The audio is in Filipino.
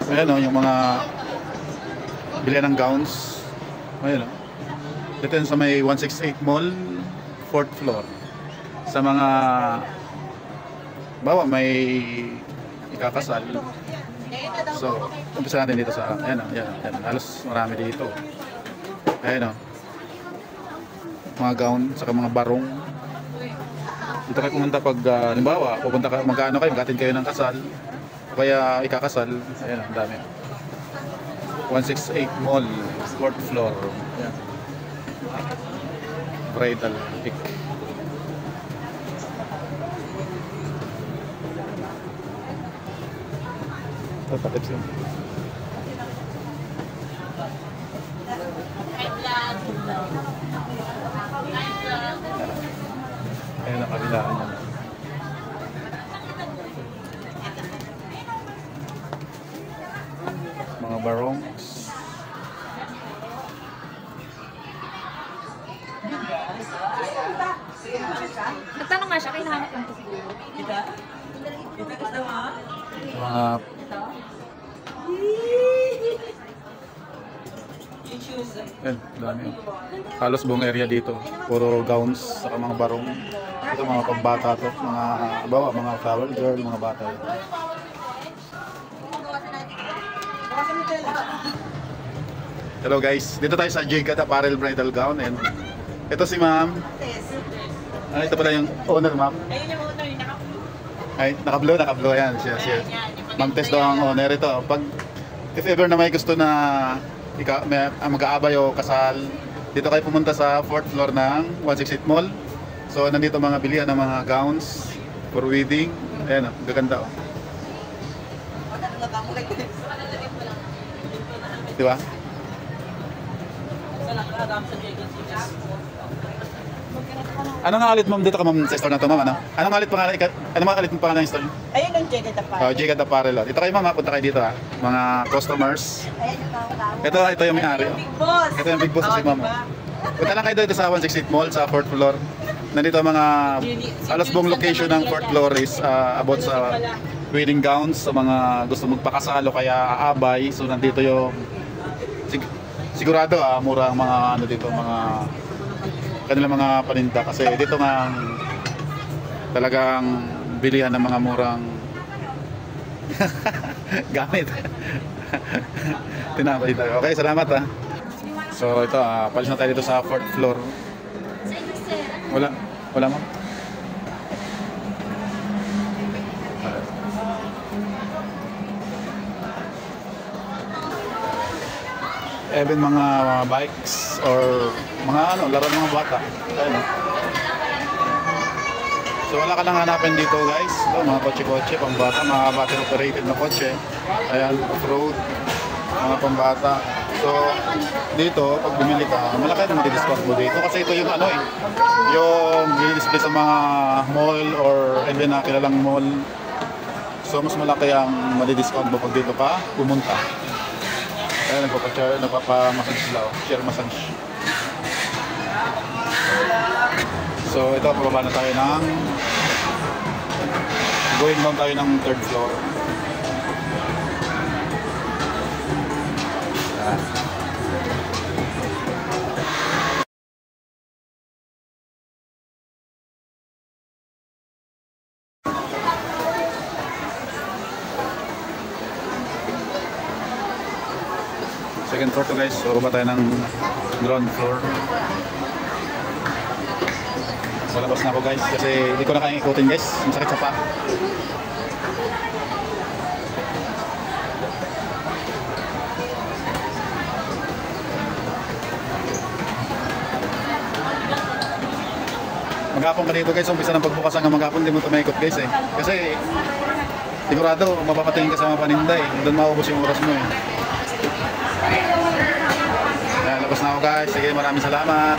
Ayan o, yung mga bilihan ng gowns. Ayan o. Dito yun sa may 168 Mall, 4th floor. Sa mga bawa may ikakasal. So, umpisa natin dito sa, ayan o, ayan. Halos marami dito. Ayan o. Mga gown, saka mga barong. Dito kayo pumunta pag, halimbawa, pupunta kayo, mag-ano kayo, mag-attend kayo ng kasal. O kaya ikakasal. Ayan, ang dami. 168 Mall, 4th floor. Ayan. Bridal pick. Tatapit siya. Ayan ang kabilaan niya. Mga barongs. Nagtanong nga siya, kailangan ng tubig. Mga ayan, dami. Halos buong area dito. Puro gowns, saka mga barong. Ito mga pambata to. Mga bawa, mga flower girl, mga bata. Hello guys, dito tayo sa Jacob Apparel Bridal Gown. Ayan. Ito si ma'am. Ito pala yung owner, ma'am. Ayun yung owner, Ay, naka-blue yan. Siya. Ma'am Tess daw ang owner ito. Pag, if ever na may gusto na mag-aabay o kasal, dito kayo pumunta sa 4th floor ng 168 Mall. So, nandito mga bilihan ng mga gowns for wedding. Ayan o, gaganda o. Diba? Ano nga ulit ma'am dito ka ma'am sa store na to ma'am? Ano nga ulit pangalan? Ano nga ulit pangalan ng store? Ayun ang Jacob Apparel. Oh, Jacob Apparel. Dito kayo ma'am, punta kayo dito ha. Mga customers. Ito yung may-ari. Big boss. Ito yung big boss si ma'am. Punta lang kayo dito sa 168 Mall sa 4th floor. Nandito mga alas buong location ng 4th floor is about sa wedding gowns sa mga gusto magpakasal o kaya aabay. So nandito yung sigurado mura ang mga ano dito, mga kanilang mga paninda kasi dito nga talagang bilihan ng mga murang gamit. Tinapay tayo. Okay, salamat ha. So ito, palis na tayo dito sa 4th floor. Wala mo? Even mga bikes or mga laro ng mga bata. Ayun. So wala ka lang hanapin dito guys. Ito, mga kotse-kotse, pambata, mga battery operated na kotse. Ayan, off-road, mga pambata. So dito, pag bumili ka, malaki na mag-discount mo dito. Kasi ito yung yung display sa mga mall or even na kilalang mall. So mas malaki ang madi-discount mo pag dito ka pumunta. Ayan, nagpapamassage sila, chair massage. So ito, pababa na tayo ng going down tayo ng 3rd floor. Second floor to guys, so baba tayo ng ground floor. Malabas na ako guys kasi hindi ko na kayang ikutin guys, ang sakit sa pa. Maghapon ka dito guys, umpisa ng pagbukasan ng maghapon, hindi mo ito maikot guys eh. Kasi sigurado mapapatingin ka sa mga paninda eh, doon maubos yung oras mo eh. Labas na ako guys. Sige, maraming salamat.